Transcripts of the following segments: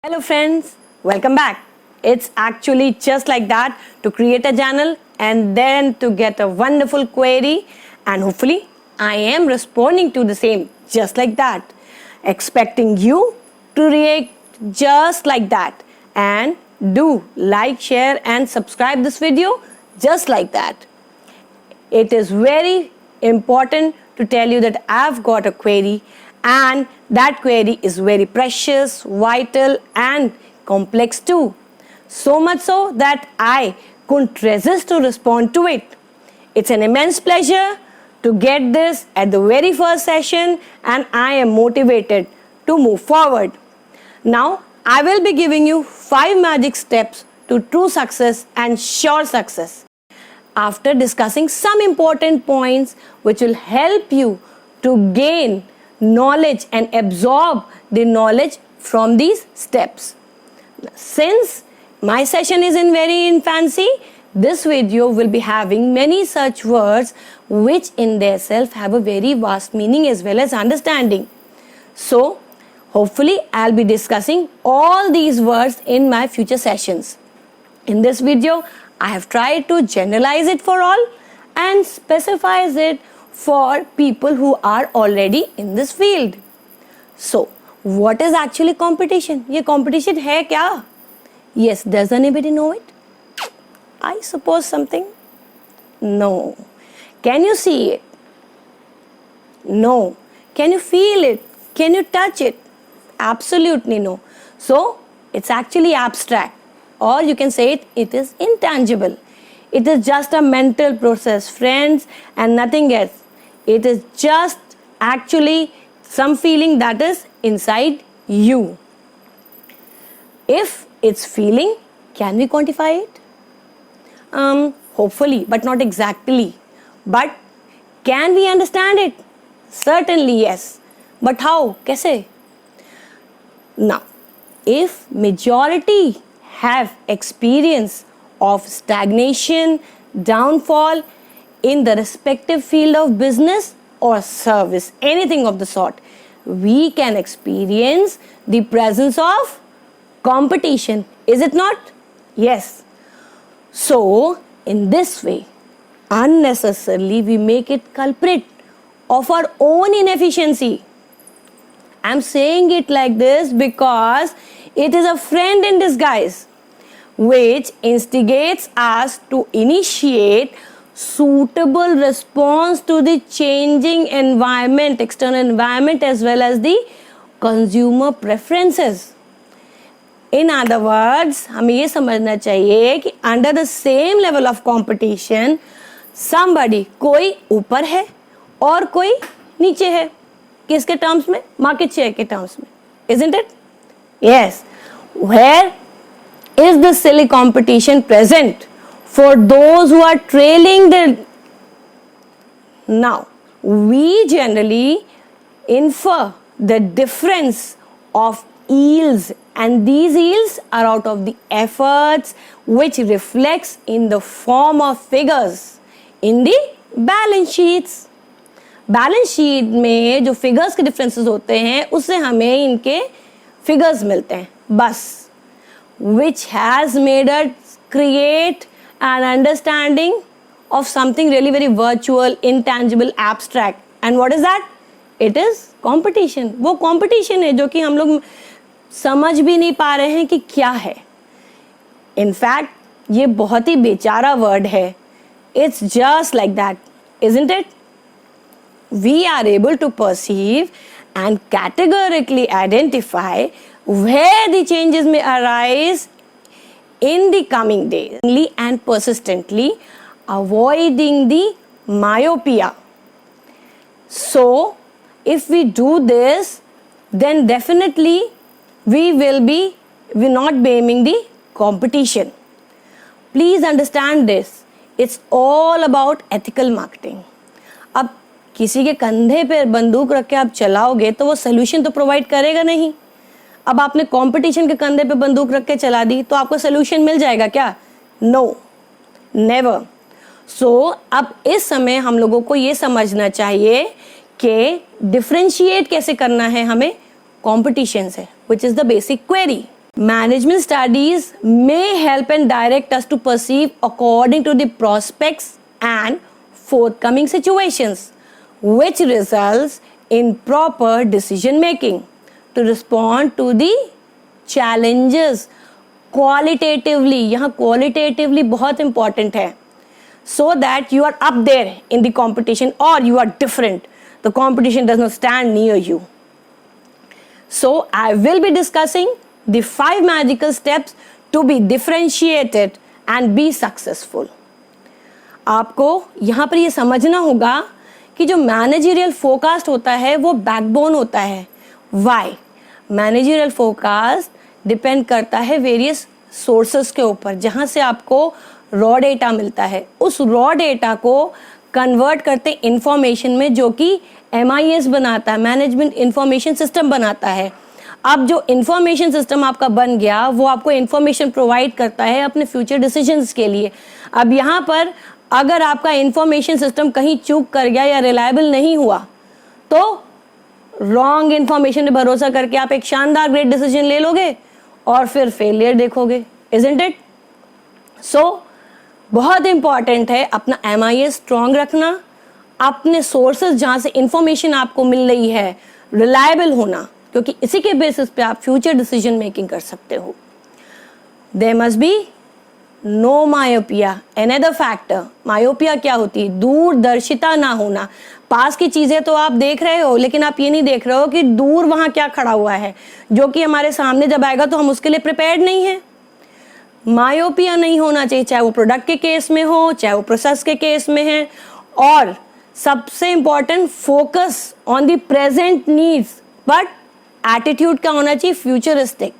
Hello friends, welcome back. It's actually just like that to create a channel and then to get a wonderful query, and hopefully I am responding to the same just like that, expecting you to react just like that, and do like, share and subscribe this video just like that. It is very important to tell you that I've got a query, and that query is very precious, vital and complex too. So much so that I couldn't resist to respond to it. It's an immense pleasure to get this at the very first session, and I am motivated to move forward. Now, I will be giving you 5 magic steps to true success and sure success, after discussing some important points which will help you to gain knowledge and absorb the knowledge from these steps. Since my session is in very infancy, this video will be having many such words which in their self have a very vast meaning as well as understanding. So, hopefully I'll be discussing all these words in my future sessions. In this video, I have tried to generalize it for all and specifies it for people who are already in this field. So, what is actually competition? ये competition है क्या? Yes, does anybody know it? I suppose something? No. Can you see it? No. Can you feel it? Can you touch it? Absolutely no. So, it's actually abstract, or you can say it is intangible. It is just a mental process, friends, and nothing else. It is just actually some feeling that is inside you. If it's feeling, can we quantify it? Hopefully, but not exactly. But can we understand it? Certainly yes. But how? Kaise? Now, if majority have experience of stagnation, downfall in the respective field of business or service, anything of the sort, we can experience the presence of competition. Is it not? Yes. So, in this way, unnecessarily we make it culprit of our own inefficiency. I'm saying it like this because it is a friend in disguise which instigates us to initiate suitable response to the changing environment, external environment as well as the consumer preferences. In other words, हमें ये समझना चाहिए कि under the same level of competition, somebody कोई ऊपर है और कोई नीचे है. किसके terms में? Market share के terms में. Isn't it? Yes. Where is the silly competition present? For those who are trailing the... Now, we generally infer the difference of yields, and these yields are out of the efforts which reflects in the form of figures in the balance sheets. Balance sheet में जो figures के differences होते हैं उससे हमें इनके figures मिलते हैं बस, which has made us create an understanding of something really very virtual, intangible, abstract. And what is that? It is competition. वो competition है जो कि हम लोग समझ भी नहीं पा रहे हैं कि क्या है. In fact, ये बहुत ही बेचारा वर्ड है. It's just like that, isn't it? We are able to perceive and categorically identify where the changes may arise in the coming days and persistently avoiding the myopia. So, if we do this, then definitely we will not be aiming the competition. Please understand this. It's all about ethical marketing. अब किसी के कंधे पे बंदूक रख के आप चलाओगे तो वो सोल्यूशन तो प्रोवाइड करेगा नहीं. अब आपने कंपटीशन के कंधे पे बंदूक रख के चला दी तो आपको सोल्यूशन मिल जाएगा क्या? No, never. सो अब इस समय हम लोगों को ये समझना चाहिए कि डिफरेंशिएट कैसे करना है हमें कंपटीशन से, which is the basic query. Management studies may help and direct us to perceive according to the prospects and forthcoming situations, which results in proper decision making to respond to the challenges qualitatively. यहाँ qualitatively बहुत important है, so that you are up there in the competition or you are different. The competition does not stand near you. So I will be discussing the 5 magical steps to be differentiated and be successful. आपको यहाँ पर ये समझना होगा कि जो managerial forecast होता है वो बैकबोन होता है. वाई? मैनेजरियल फोरकास्ट डिपेंड करता है वेरियस सोर्सेस के ऊपर, जहाँ से आपको रॉ डेटा मिलता है. उस रॉ डेटा को कन्वर्ट करते इंफॉर्मेशन में, जो कि MIS बनाता है, मैनेजमेंट इंफॉर्मेशन सिस्टम बनाता है. अब जो इंफॉर्मेशन सिस्टम आपका बन गया वो आपको इंफॉर्मेशन प्रोवाइड करता है अपने फ्यूचर डिसीजंस के लिए. अब यहाँ पर अगर आपका इंफॉर्मेशन सिस्टम कहीं चूक कर गया या रिलायबल नहीं हुआ तो रॉन्ग इंफॉर्मेशन पे भरोसा करके आप एक शानदार ग्रेट डिसीजन ले लोगे और फिर फेलियर देखोगे. Isn't it? सो बहुत इंपॉर्टेंट है अपना MIS स्ट्रॉन्ग रखना, अपने सोर्सेज जहाँ से इंफॉर्मेशन आपको मिल रही है रिलायबल होना, क्योंकि इसी के बेसिस पे आप फ्यूचर डिसीजन मेकिंग कर सकते हो. There must be no myopia. Another factor, myopia क्या होती है? दूरदर्शिता ना होना. पास की चीजें तो आप देख रहे हो, लेकिन आप ये नहीं देख रहे हो कि दूर वहां क्या खड़ा हुआ है, जो कि हमारे सामने जब आएगा तो हम उसके लिए प्रिपेयर्ड नहीं है. मायोपिया नहीं होना चाहिए, चाहे वो प्रोडक्ट के केस में हो, चाहे वो प्रोसेस के केस में है. और सबसे important, focus on the present needs, but attitude क्या होना चाहिए? फ्यूचरिस्टिक.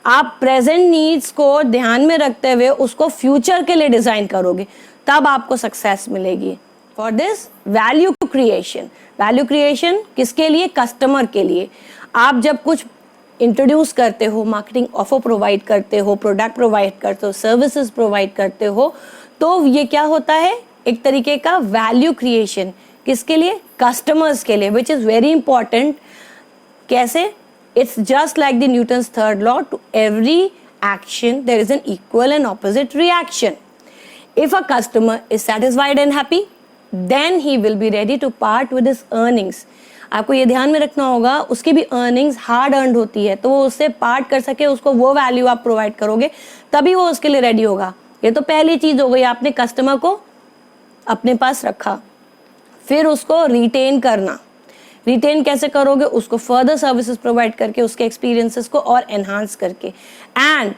आप प्रेजेंट नीड्स को ध्यान में रखते हुए उसको फ्यूचर के लिए डिजाइन करोगे, तब आपको सक्सेस मिलेगी. For this value creation. Value creation किसके लिए? कस्टमर के लिए. आप जब कुछ इंट्रोड्यूस करते हो, मार्केटिंग ऑफर प्रोवाइड करते हो, प्रोडक्ट प्रोवाइड करते हो, सर्विसेज प्रोवाइड करते हो, तो ये क्या होता है? एक तरीके का वैल्यू क्रिएशन. किसके लिए? कस्टमर्स के लिए, विच इज वेरी इंपॉर्टेंट. कैसे? It's just like the Newton's third law. To every action, there is an equal and opposite reaction. If a customer is satisfied and happy, then he will be ready to part with his earnings. आपको ये ध्यान में रखना होगा, उसकी भी earnings hard earned होती है, तो वो उससे पार्ट कर सके, उसको वो वैल्यू आप प्रोवाइड करोगे, तभी वो उसके लिए रेडी होगा. ये तो पहली चीज हो गई, आपने कस्टमर को अपने पास रखा. फिर उसको रिटेन करना. रिटेन कैसे करोगे? उसको फर्दर सर्विसेज प्रोवाइड करके, उसके एक्सपीरियंसेस को और एनहांस करके. एंड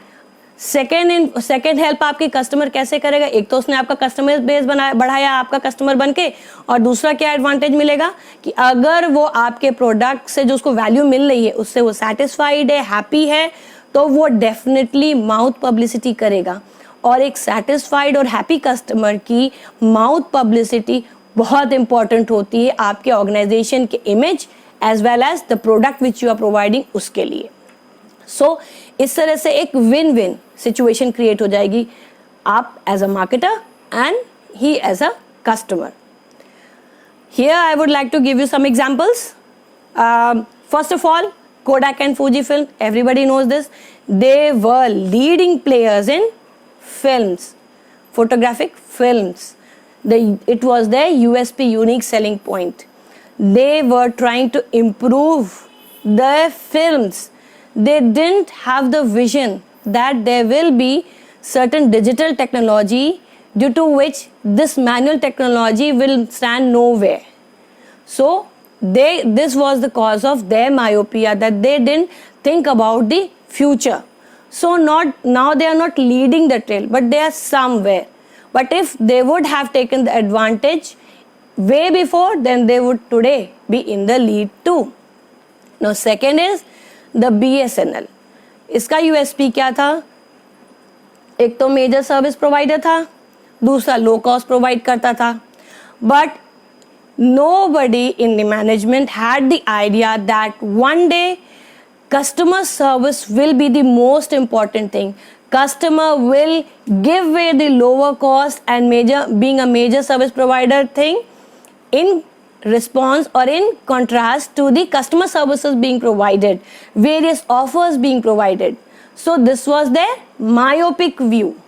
सेकेंड हेल्प आपके कस्टमर कैसे करेगा? एक तो उसने आपका कस्टमर बेस बढ़ाया आपका कस्टमर बनके, और दूसरा क्या एडवांटेज मिलेगा कि अगर वो आपके प्रोडक्ट से जो उसको वैल्यू मिल रही है उससे वो सेटिस्फाइड है, हैप्पी है, तो वो डेफिनेटली माउथ पब्लिसिटी करेगा. और एक सेटिस्फाइड और हैप्पी कस्टमर की माउथ पब्लिसिटी बहुत इंपॉर्टेंट होती है आपके ऑर्गेनाइजेशन के image as well as the product which you are providing उसके लिए. सो इस तरह से एक विन विन सिचुएशन क्रिएट हो जाएगी, आप as a marketer and he as a customer. Here I would like to give you some examples. First of all, Kodak and Fujifilm, everybody knows this. They were leading players in films, photographic films. It was their USP, unique selling point. They were trying to improve their films. They didn't have the vision that there will be certain digital technology due to which this manual technology will stand nowhere. So this was the cause of their myopia, that they didn't think about the future. So now they are not leading the trail, but they are somewhere. But if they would have taken the advantage way before, then they would today be in the lead too. Now second is the BSNL. इसका USP क्या था? एक तो major service provider था, दूसरा low cost provide करता था. But nobody in the management had the idea that one day customer service will be the most important thing. Customer will give way the lower cost and being a major service provider thing in response or in contrast to the customer services being provided, various offers being provided. So this was their myopic view.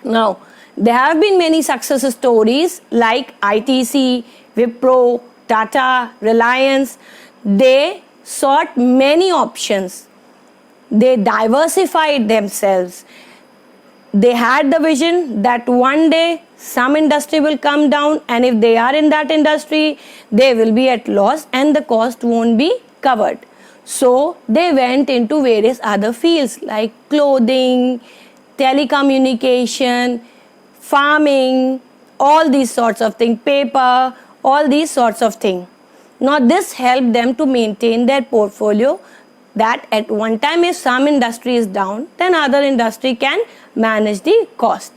Now, there have been many success stories like ITC, Wipro, Tata, Reliance. They sought many options. They diversified themselves. They had the vision that one day some industry will come down, and if they are in that industry, they will be at loss and the cost won't be covered. So they went into various other fields like clothing, telecommunication, farming, all these sorts of things, paper, all these sorts of things. Now this helped them to maintain their portfolio, that at one time if some industry is down, then other industry can manage the cost.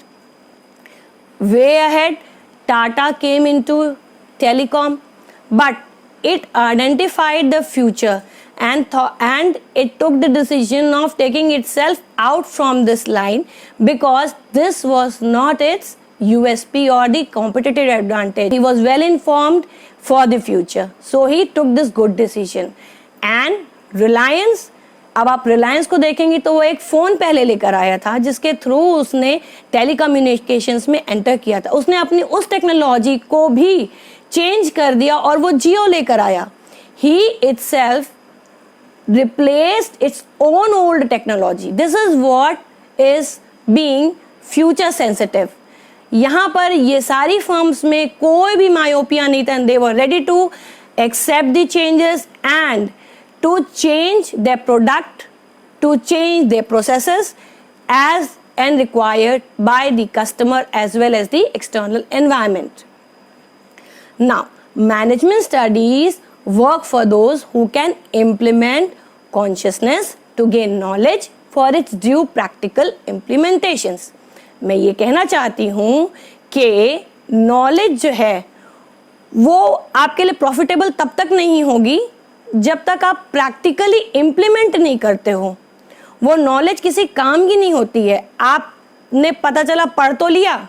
Way ahead, Tata came into telecom, but it identified the future and it took the decision of taking itself out from this line because this was not its USP or the competitive advantage. He was well informed for the future, so he took this good decision. And Reliance, अब आप रिलायंस को देखेंगे तो वो एक phone पहले लेकर आया था जिसके थ्रू उसने टेलीकम्युनिकेशंस में एंटर किया था. उसने अपनी उस टेक्नोलॉजी को भी चेंज कर दिया और वो जियो लेकर आया. He itself replaced its own old technology. This is what is being future sensitive. यहाँ पर ये सारी फर्म्स में कोई भी मायोपिया नहीं था. They were ready to accept the changes and to change their product, to change their processes as and required by the customer as well as the external environment. Now, management studies work for those who can implement consciousness to gain knowledge for its due practical implementations. मैं ये कहना चाहती हूँ कि knowledge जो है वो आपके लिए प्रॉफिटेबल तब तक नहीं होगी जब तक आप प्रैक्टिकली इम्प्लीमेंट नहीं करते हो. वो नॉलेज किसी काम की नहीं होती है. आपने पता चला पढ़ तो लिया,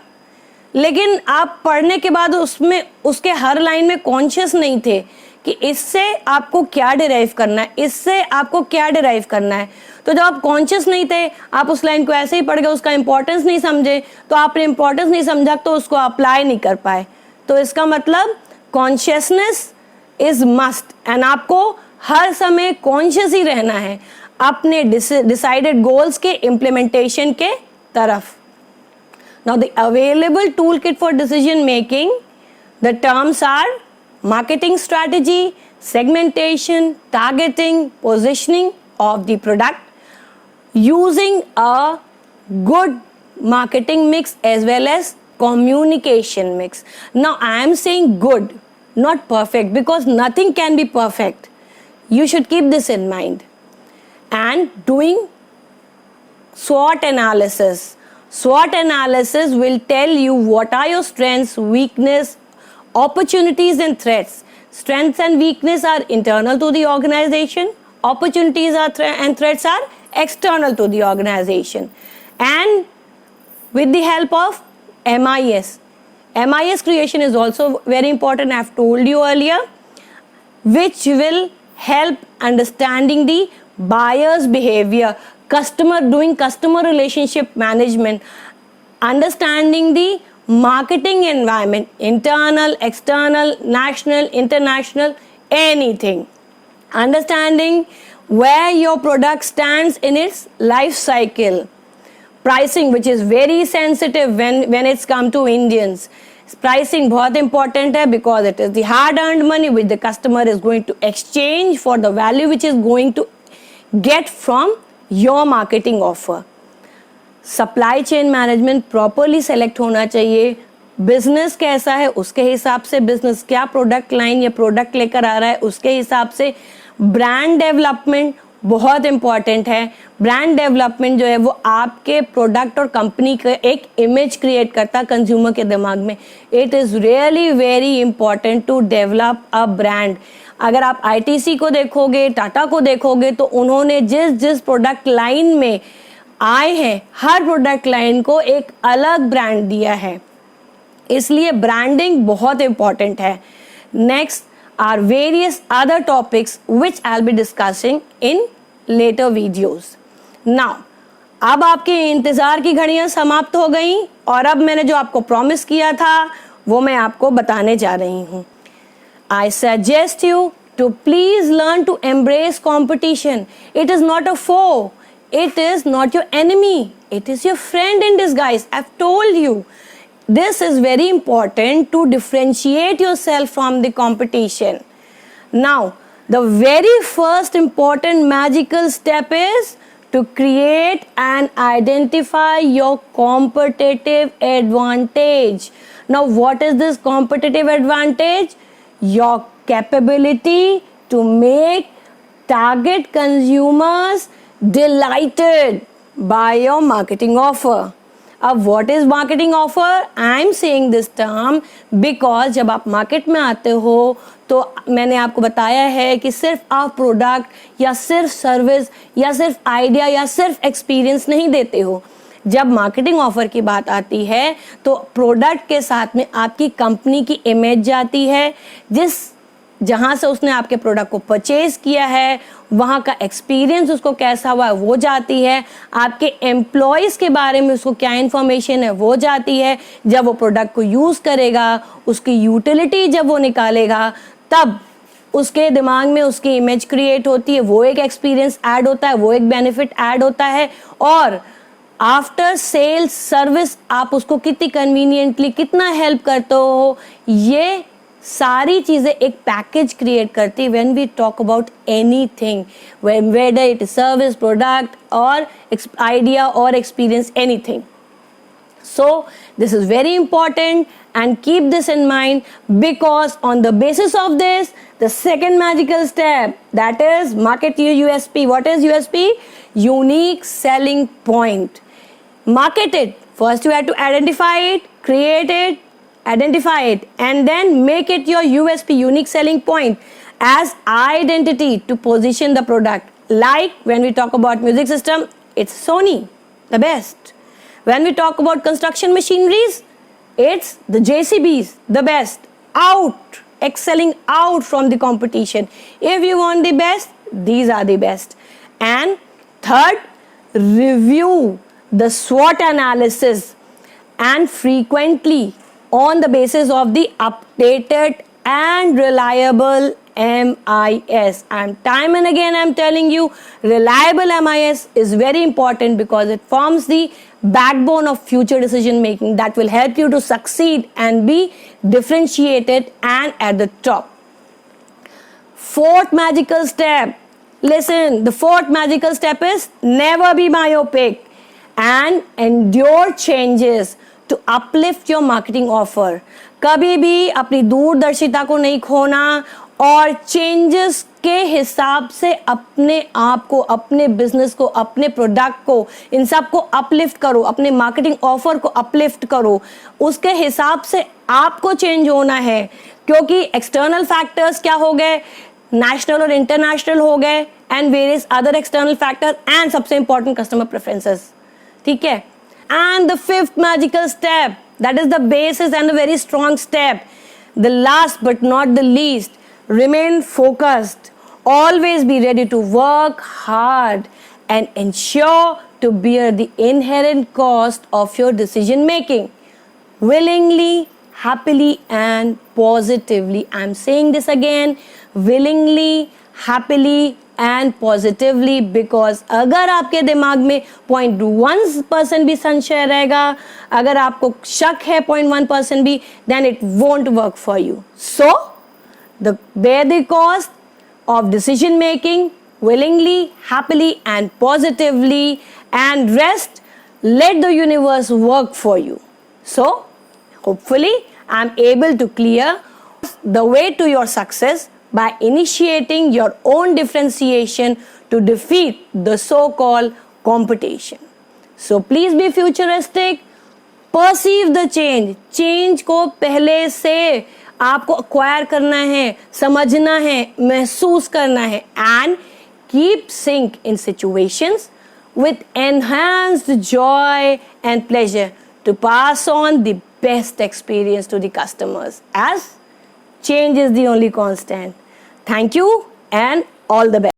लेकिन आप पढ़ने के बाद उसमें उसके हर लाइन में कॉन्शियस नहीं थे कि इससे आपको क्या डिराइव करना है, इससे आपको क्या डिराइव करना है. तो जब आप कॉन्शियस नहीं थे, आप उस लाइन को ऐसे ही पढ़ गए, उसका इंपॉर्टेंस नहीं समझे, तो आपने इंपॉर्टेंस नहीं समझा तो उसको अप्लाई नहीं कर पाए. तो इसका मतलब कॉन्शियसनेस इज मस्ट, एंड आपको हर समय कॉन्शियस ही रहना है अपने डिसाइडेड गोल्स के इम्प्लीमेंटेशन के तरफ. Now the available tool kit for decision making, the terms are marketing strategy, segmentation, targeting, positioning of the product, using a good marketing mix as well as communication mix. Now I am saying good, not perfect, because nothing can be perfect. You should keep this in mind. And doing SWOT analysis. SWOT analysis will tell you what are your strengths, weakness, opportunities and threats. Strengths and weakness are internal to the organization. Opportunities and threats are external to the organization. And with the help of MIS. MIS creation is also very important, I have told you earlier, which will help understanding the buyer's behavior, doing customer relationship management, understanding the marketing environment, internal, external, national, international, anything. Understanding where your product stands in its life cycle. Pricing, which is very sensitive when it's come to Indians. Pricing बहुत important है because it is the hard-earned money which the customer is going to exchange for the value which is going to get from your marketing offer. Supply chain management properly select होना चाहिए. Business कैसा है उसके हिसाब से, business क्या product line या product लेकर आ रहा है उसके हिसाब से. ब्रांड डेवलपमेंट बहुत इंपॉर्टेंट है. ब्रांड डेवलपमेंट जो है वो आपके प्रोडक्ट और कंपनी का एक इमेज क्रिएट करता है कंज्यूमर के दिमाग में. It is really very important to develop a brand. अगर आप ITC को देखोगे, टाटा को देखोगे, तो उन्होंने जिस प्रोडक्ट लाइन में आए हैं हर प्रोडक्ट लाइन को एक अलग ब्रांड दिया है. इसलिए ब्रांडिंग बहुत इंपॉर्टेंट है. Next are various other topics which I will be discussing in later videos. Now अब आपके इंतजार की घड़ियां समाप्त हो गई और अब मैंने जो आपको प्रॉमिस किया था वो मैं आपको बताने जा रही हूं. I suggest you to please learn to embrace competition. It is not a foe. It is not your enemy. It is your friend in disguise. I've told you. This is very important to differentiate yourself from the competition. Now, the very first important magical step is to create and identify your competitive advantage. Now, what is this competitive advantage? Your capability to make target consumers delighted by your marketing offer. अब what is marketing offer? I am saying this term because जब आप market में आते हो तो मैंने आपको बताया है कि सिर्फ आप प्रोडक्ट या सिर्फ सर्विस या सिर्फ आइडिया या सिर्फ एक्सपीरियंस नहीं देते हो. जब मार्केटिंग ऑफर की बात आती है तो प्रोडक्ट के साथ में आपकी कंपनी की इमेज जाती है, जहां से उसने आपके प्रोडक्ट को परचेज किया है वहां का एक्सपीरियंस उसको कैसा हुआ है वो जाती है, आपके एम्प्लॉयज़ के बारे में उसको क्या इन्फॉर्मेशन है वो जाती है, जब वो प्रोडक्ट को यूज़ करेगा उसकी यूटिलिटी जब वो निकालेगा तब उसके दिमाग में उसकी इमेज क्रिएट होती है, वो एक एक्सपीरियंस ऐड होता है, वो एक बेनिफिट ऐड होता है और आफ्टर सेल्स सर्विस आप उसको कितनी कन्वीनियंटली कितना हेल्प करते हो, ये सारी चीज़ें एक पैकेज क्रिएट करती है when we talk about anything, whether it is service product और आइडिया और experience anything. So this is very important and keep this in mind because on the basis of this, the second magical step, that is market your USP. What is USP? Unique selling point. Market it. First you have to identify it, create it, identify it and then make it your USP, unique selling point as identity to position the product. Like when we talk about music system, it's Sony, the best. When we talk about construction machineries, it's the JCBs, the best, out, excelling out from the competition. If you want the best, these are the best. And third, review the SWOT analysis and frequently on the basis of the updated and reliable MIS. And time and again I'm telling you, reliable MIS is very important because it forms the backbone of future decision making that will help you to succeed and be differentiated and at the top. Fourth magical step. Listen, the fourth magical step is never be myopic and endure changes to uplift your marketing offer. कभी भी अपनी दूरदर्शिता को नहीं खोना और changes के हिसाब से अपने आप को, अपने बिजनेस को, अपने प्रोडक्ट को, इन सब को अपलिफ्ट करो, अपने मार्केटिंग ऑफर को अपलिफ्ट करो. उसके हिसाब से आपको चेंज होना है क्योंकि एक्सटर्नल फैक्टर्स क्या हो गए, नेशनल और इंटरनेशनल हो गए and various other external factor and सबसे इंपॉर्टेंट कस्टमर प्रेफरेंसेस. ठीक है. And the fifth magical step, that is the basis and a very strong step. The last but not the least, remain focused. Always be ready to work hard and ensure to bear the inherent cost of your decision making. Willingly, happily and positively. I'm saying this again, willingly, happily and positively because अगर आपके दिमाग में 0.1% भी संशय रहेगा, अगर आपको शक है 0.1% भी, then it won't work for you. So, bear the cost of decision making willingly, happily and positively and rest, let the universe work for you. So, hopefully I'm able to clear the way to your success by initiating your own differentiation to defeat the so-called competition. So please be futuristic, perceive the change. Change को पहले से आपको acquire करना है, समझना है, महसूस करना है and keep sync in situations with enhanced joy and pleasure to pass on the best experience to the customers as change is the only constant. Thank you and all the best.